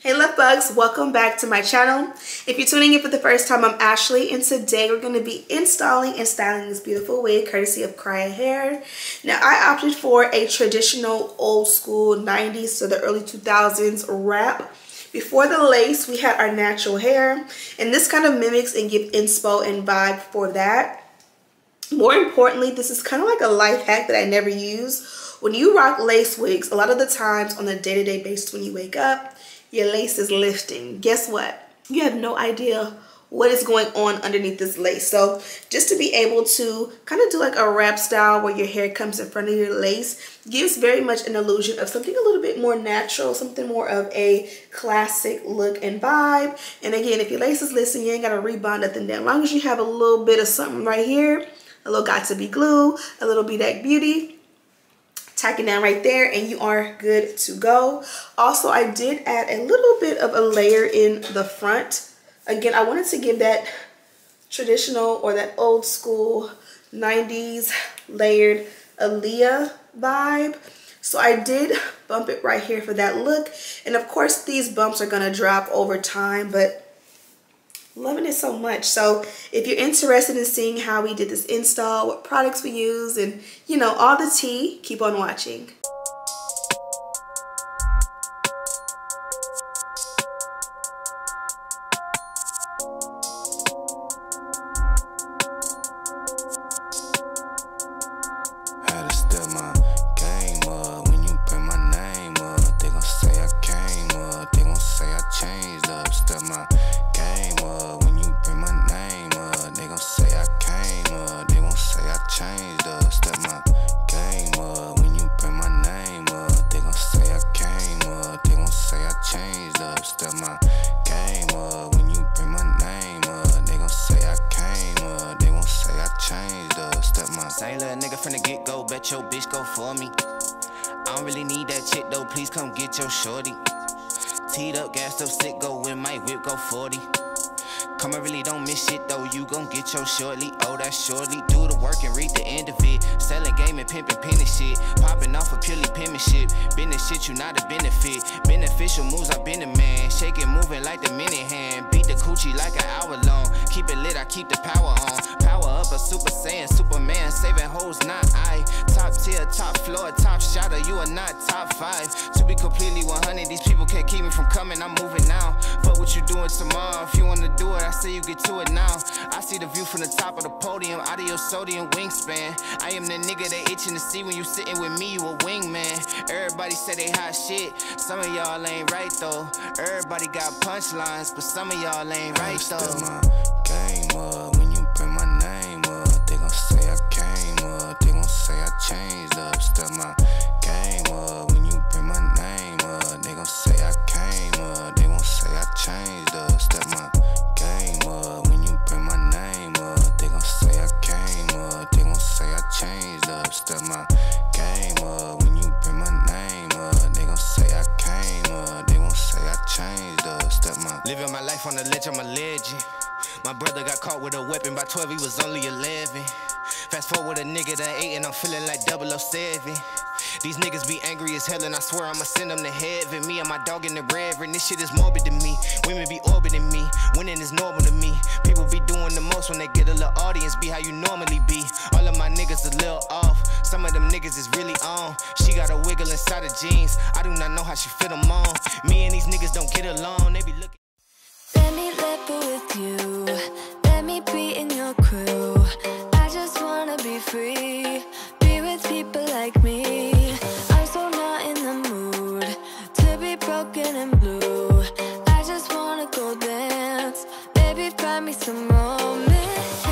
Hey love bugs, welcome back to my channel. If you're tuning in for the first time, I'm Ashley, and today we're going to be installing and styling this beautiful wig courtesy of Kriyya hair. Now I opted for a traditional old school 90s to the early 2000s wrap. Before the lace, we had our natural hair, and this kind of mimics and gives inspo and vibe for that. More importantly, this is kind of like a life hack that I never use. When you rock lace wigs, a lot of the times on a day-to-day basis when you wake up, your lace is lifting. Guess what? You have no idea what is going on underneath this lace. So just to be able to kind of do like a wrap style where your hair comes in front of your lace gives very much an illusion of something a little bit more natural, something more of a classic look and vibe. And again, if your lace is lifting, you ain't got to rebond nothing down. As long as you have a little bit of something right here, a little got to be glue, a little Bedeck beauty, tack it down right there and you are good to go. Also, I did add a little bit of a layer in the front. Again, I wanted to give that traditional or that old school 90s layered Aaliyah vibe. So I did bump it right here for that look. And of course, these bumps are gonna drop over time, but loving it so much. So if you're interested in seeing how we did this install, what products we use, and you know, all the tea, keep on watching. Same little nigga from the get-go, bet your bitch go for me. I don't really need that chick though, please come get your shorty. Teed up, gassed up, sick, go with my whip, go 40. Come, I really don't miss shit though, you gon' get your shortly. Oh, that's shortly, do the work and read the end of it. Selling game and pimpin' penny shit. Popping off of purely penmanship. Business shit, you not a benefit. Beneficial moves, I been a man. Shaking, moving like the minute hand. Beat the coochie like an hour long. Keep it lit, I keep the power on. Power up, a super saiyan, Superman. Saving hoes, not I. Top tier, top floor, top shotter, you are not top 5. To be completely 100, these people can't keep me from coming, I'm moving now. Fuck what you doing tomorrow, if you wanna do it, I say you get to it now. I see the view from the top of the podium, out of your sodium wingspan. I am the nigga they itching to see when you sitting with me, you a wingman. Everybody say they hot shit, some of y'all ain't right though. Everybody got punchlines, but some of y'all ain't right though. Step my game up, when you bring my name up, they gon' say I came up, they gon' say I changed up. Step my game up, when you bring my name up, they gon' say I came up, they gon' say I changed up. Step my game up, when you bring my name up, they gon' say I came up, they gon' say I changed up. Step my game up, when you bring my name up, they gon' say I came up, they gon' say I changed up. Step my living my life on the ledge, I'm a legend. My brother got caught with a weapon, by 12 he was only 11. Fast forward a nigga to 8 and I'm feeling like 007. These niggas be angry as hell and I swear I'ma send them to heaven. Me and my dog in the reverend, this shit is morbid to me. Women be orbiting me, winning is normal to me. People be doing the most when they get a little audience, be how you normally be. All of my niggas a little off, some of them niggas is really on. She got a wiggle inside her jeans, I do not know how she fit them on. Me and these niggas don't get along, they be looking. Let me level with you, let me be in your crew. I just wanna be free, be with people like me. I'm so not in the mood to be broken and blue. I just wanna go dance, baby find me some romance.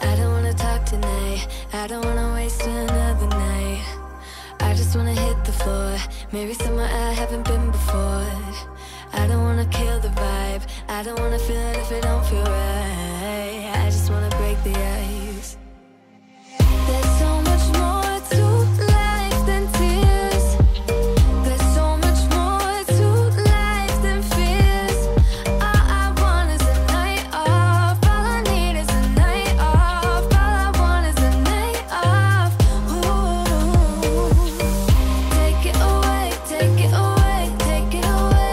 I don't wanna talk tonight, I don't wanna waste another night. I just wanna hit the floor, maybe somewhere I haven't been before. I don't wanna kill the vibe, I don't wanna feel it if it don't feel right. I just wanna break the ice. There's so much more to life than tears. There's so much more to life than fears. All I want is a night off, all I need is a night off. All I want is a night off. Ooh. Take it away, take it away, take it away.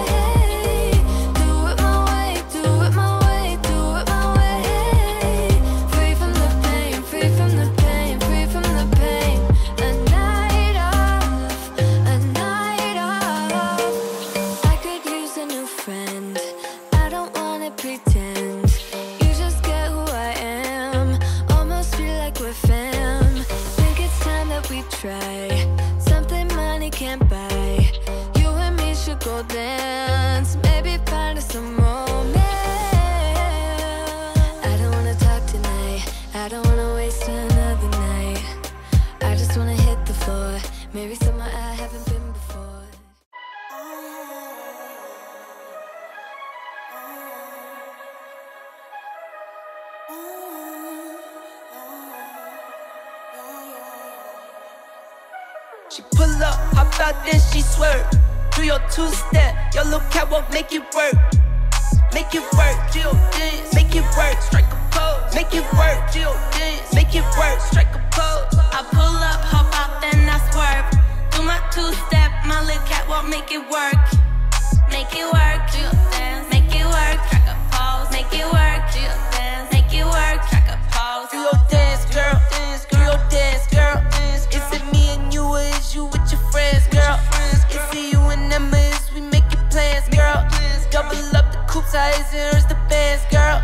go dance, maybe find us some romance. I don't wanna talk tonight, I don't wanna waste another night. I just wanna hit the floor, maybe somewhere I haven't been before. She pull up, hop out, then she swerve. Do your two-step, your little catwalk, make it work. Make it work, Jill dance, make it work. Strike a pose, make it work, Jill dance, make it work. Strike a pose. I pull up, hop out, then I swerve. Do my two-step, my little catwalk, make it work. Make it work, Jill dance, make it work. Strike a pose, make it work, Jill dance, make it work. Strike a pose. Do your dance, girl, do your dance, girl. Is it me and you, or is you with your friends, girl? Is it you and them, or is we making plans, girl? Double up the coupe size and hers the bands, girl.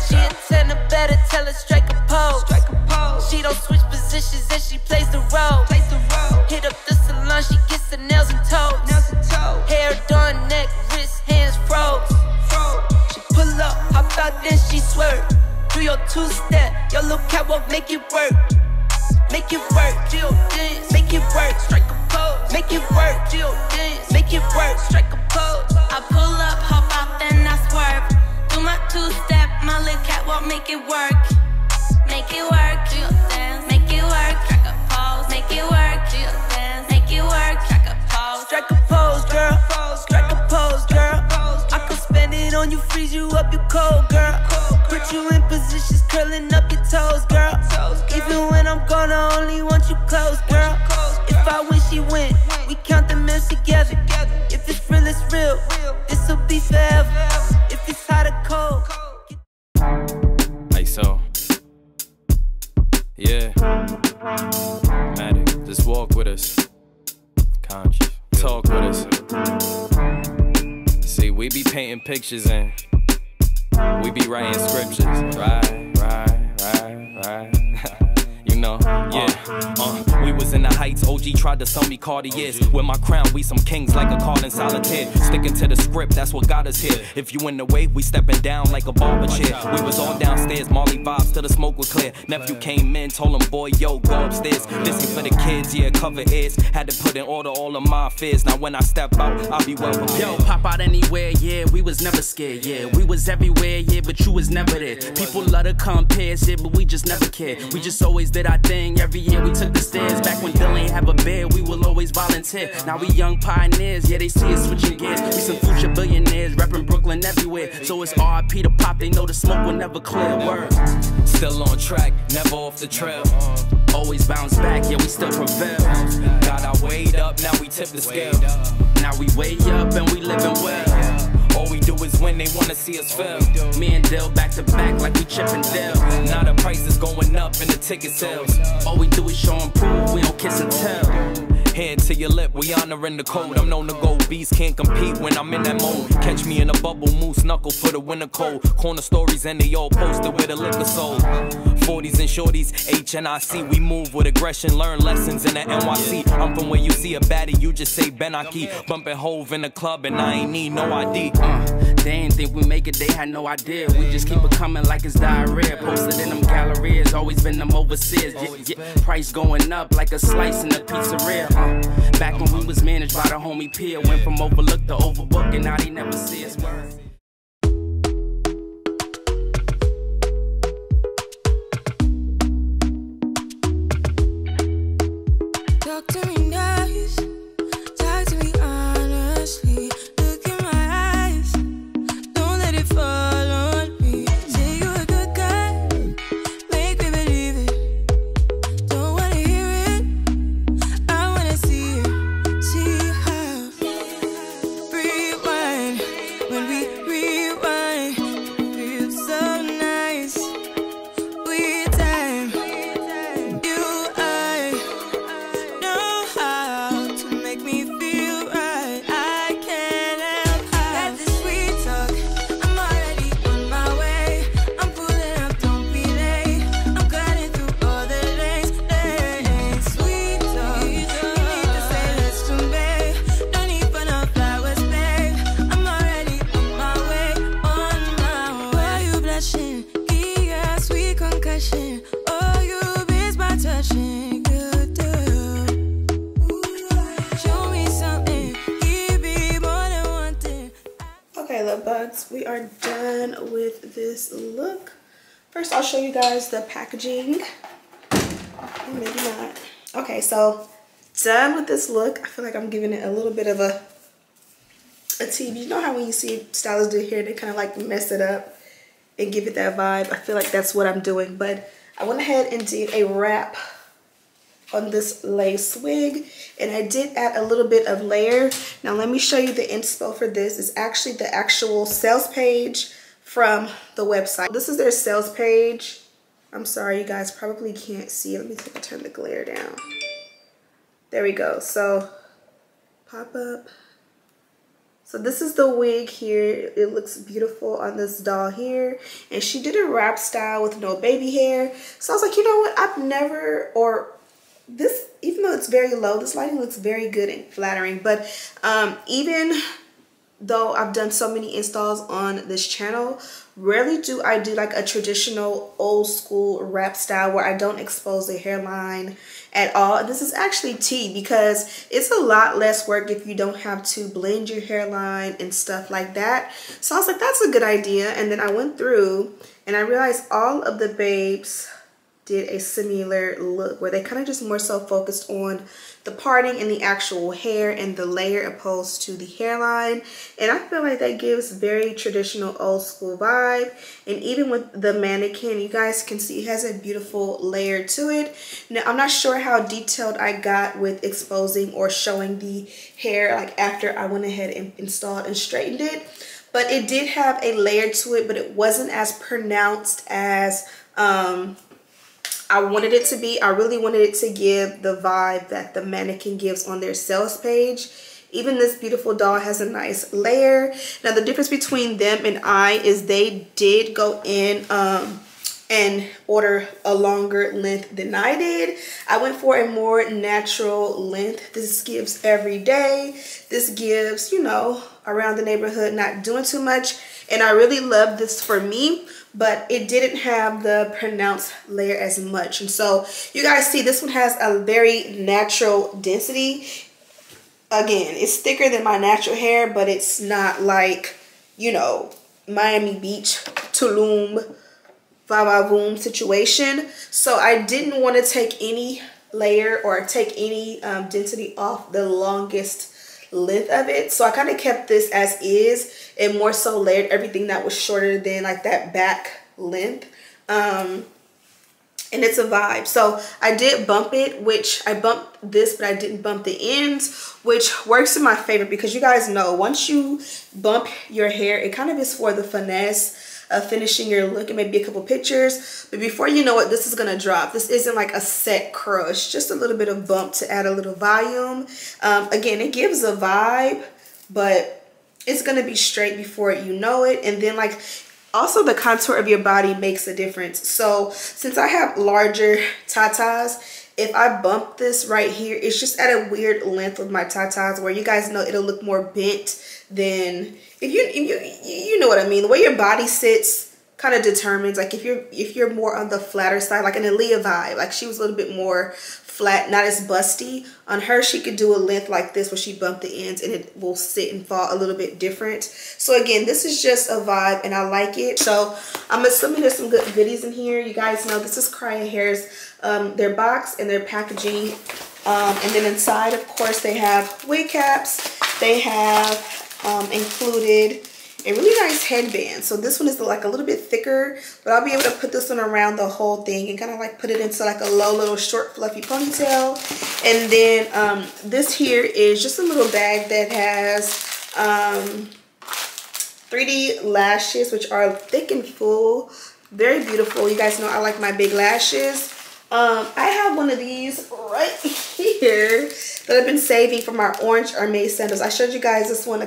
She a 10, better tell her strike a pose. She don't switch positions and she plays the role. Hit up the salon, she gets her nails and toes. Hair done, neck, wrist, hands froze. She pull up, hop out, then she swerve. Do your two-step, your little catwalk, make it work. Make it work, Jill dance, make it work. Strike a pose, make it work, Jill dance, make it work. Strike a pose. I pull up, hop out, then I swerve. Do my two-step, my little catwalk, make it work. Make it work, Jill dance, make it work. Strike a pose, make it work, Jill dance, make it work. Strike a pose. Strike a pose, girl. Strike a pose, girl. I could spend it on you, freeze you up, you cold, girl. Put you in positions, curling up your toes, girl. Even when I'm gone, I only want you close, girl. If I win, she win. We count the meals together. If it's real, it's real. This'll be forever. If it's hot or cold. Like so. Yeah. Matic, just walk with us. Conscious. Talk with us. See, we be painting pictures and we be writing scriptures. Right. You know, yeah. We was in the heights, OG tried to sell me Cartiers. With my crown, we some kings like a card in solitaire. Sticking to the script, that's what got us here. If you in the way, we stepping down like a barber chair. We was all downstairs, Molly vibes till the smoke was clear. Nephew came in, told him, boy, yo, go upstairs. This ain't for the kids, yeah, cover ears. Had to put in order all of my fears. Now when I step out, I'll be well prepared. Yo, pop out anywhere, yeah, we was never scared, yeah. We was everywhere, yeah, but you was never there. People love to compare, yeah, but we just never cared. We just always did our thing, every year we took the stairs. Back when Dill ain't have a bed, we will always volunteer. Now we young pioneers, yeah, they see us switching gears. We some future billionaires, repping Brooklyn everywhere. So it's R.I.P. to Pop, they know the smoke will never clear. Word. Still on track, never off the trail. Always bounce back, yeah, we still prevail. Got our weight up, now we tip the scale. Now we way up and we living well. All we do is win, they wanna see us fail. Me and Dill back to back like we Chip and Dale. Now the price is going up and the ticket sales. All we do is show and prove, we don't kiss and tell. Hand to your lip, we honoring the code. I'm known to go beast, can't compete when I'm in that mode. Catch me in a bubble, moose knuckle for the winter cold. Corner stories and they all posted with a liquor sold. 40s and shorties, HNIC. We move with aggression, learn lessons in the NYC. I'm from where you see a baddie, you just say Benaki. Bumping Hove in the club and I ain't need no ID. They ain't think we make it, they had no idea. We just keep it coming like it's diarrhea. Posted in them galleries, always been them overseas. Price going up like a slice in the pizzeria. Back when we was managed by the homie Pierre. Went from overlooked to overbooked and now they never see us. Talk to me nice, talk to me honestly. Look in my eyes, don't let it fall on me. Say you a good guy, make me believe it. Don't wanna hear it, I wanna see it. See how rewind when we Okay, love bugs, we are done with this look. First, I'll show you guys the packaging. Or maybe not. Okay, so done with this look. I feel like I'm giving it a little bit of a TV. You know how when you see stylists do hair, they kind of like mess it up and give it that vibe. I feel like that's what I'm doing. But I went ahead and did a wrap on this lace wig, and I did add a little bit of layer. Now let me show you the inspo for this. It's actually the actual sales page from the website. This is their sales page. I'm sorry, you guys probably can't see it. Let me see if I turn the glare down. There we go. So pop up. So this is the wig here. It looks beautiful on this doll here. And she did a wrap style with no baby hair. So I was like, you know what? I've never, or this, even though it's very low, this lighting looks very good and flattering. But even though I've done so many installs on this channel, rarely do I do like a traditional old school wrap style where I don't expose the hairline at all. This is actually tea because it's a lot less work if you don't have to blend your hairline and stuff like that. So I was like, that's a good idea. And then I went through and I realized all of the babes did a similar look where they kind of just more so focused on the parting and the actual hair and the layer opposed to the hairline. And I feel like that gives very traditional old school vibe. And even with the mannequin, you guys can see it has a beautiful layer to it. Now I'm not sure how detailed I got with exposing or showing the hair like after I went ahead and installed and straightened it, but it did have a layer to it, but it wasn't as pronounced as I wanted it to be. I really wanted it to give the vibe that the mannequin gives on their sales page. Even this beautiful doll has a nice layer. Now the difference between them and I is they did go in and order a longer length than I did. I went for a more natural length. This gives every day. This gives, you know, around the neighborhood, not doing too much. And I really love this for me, but it didn't have the pronounced layer as much. And so you guys see this one has a very natural density. Again, it's thicker than my natural hair, but it's not like, you know, Miami Beach, Tulum, Vavavoom situation. So I didn't want to take any layer or take any density off the longest length of it. So I kind of kept this as is and more so layered everything that was shorter than like that back length. And it's a vibe. So I did bump it, which I bumped this, but I didn't bump the ends, which works in my favor because you guys know once you bump your hair, it kind of is for the finesse of finishing your look and maybe a couple pictures. But before you know it, this is gonna drop. This isn't like a set curl. It's just a little bit of bump to add a little volume. Again, it gives a vibe, but it's gonna be straight before you know it. And then like also the contour of your body makes a difference. So since I have larger tatas, if I bump this right here, it's just at a weird length with my tatas where you guys know it'll look more bent than if you know what I mean. The way your body sits kind of determines, like if you're more on the flatter side, like an Aaliyah vibe, like she was a little bit more flat, not as busty. On her, she could do a length like this where she bumped the ends and it will sit and fall a little bit different. So again, this is just a vibe and I like it. So I'm assuming there's some good goodies in here. You guys know this is Kriyya Hair's their box and their packaging. And then inside, of course, they have wig caps. They have included a really nice headband. So this one is like a little bit thicker, but I'll be able to put this one around the whole thing and kind of like put it into like a low little short fluffy ponytail. And then this here is just a little bag that has 3D lashes, which are thick and full, very beautiful. You guys know I like my big lashes. I have one of these right here that I've been saving for my orange Hermes sandals. I showed you guys this one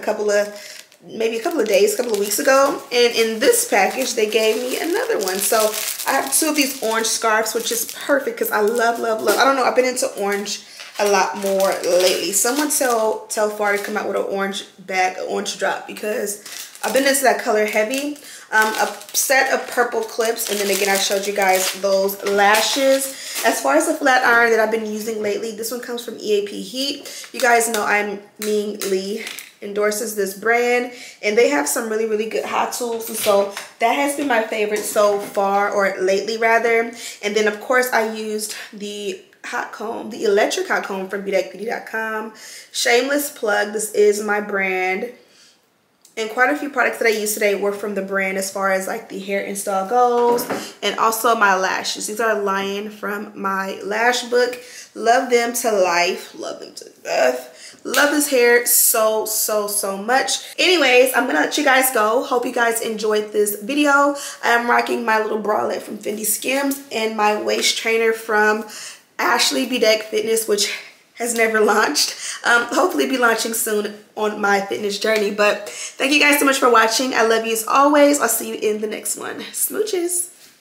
maybe a couple of weeks ago, and in this package they gave me another one. So I have two of these orange scarves, which is perfect because I love I don't know, I've been into orange a lot more lately. Someone tell Far to come out with an orange bag, an orange drop, because I've been into that color heavy. A set of purple clips, and then again I showed you guys those lashes. As far as the flat iron that I've been using lately, this one comes from EAP Heat. You guys know I'm Ming Lee endorses this brand, and they have some really good hot tools, and so that has been my favorite so far, or lately rather. And then of course I used the hot comb, the electric hot comb from bedeckbeauty.com. Shameless plug, this is my brand. And quite a few products that I used today were from the brand as far as like the hair install goes, and also my lashes. These are Lion from my lash book. Love them to life. Love them to death. Love this hair so much. Anyways, I'm gonna let you guys go. Hope you guys enjoyed this video. I am rocking my little bralette from Fendi Skims and my waist trainer from Ashley Bedeck Fitness, which has never launched. Hopefully be launching soon on my fitness journey. But thank you guys so much for watching. I love you as always. I'll see you in the next one. Smooches.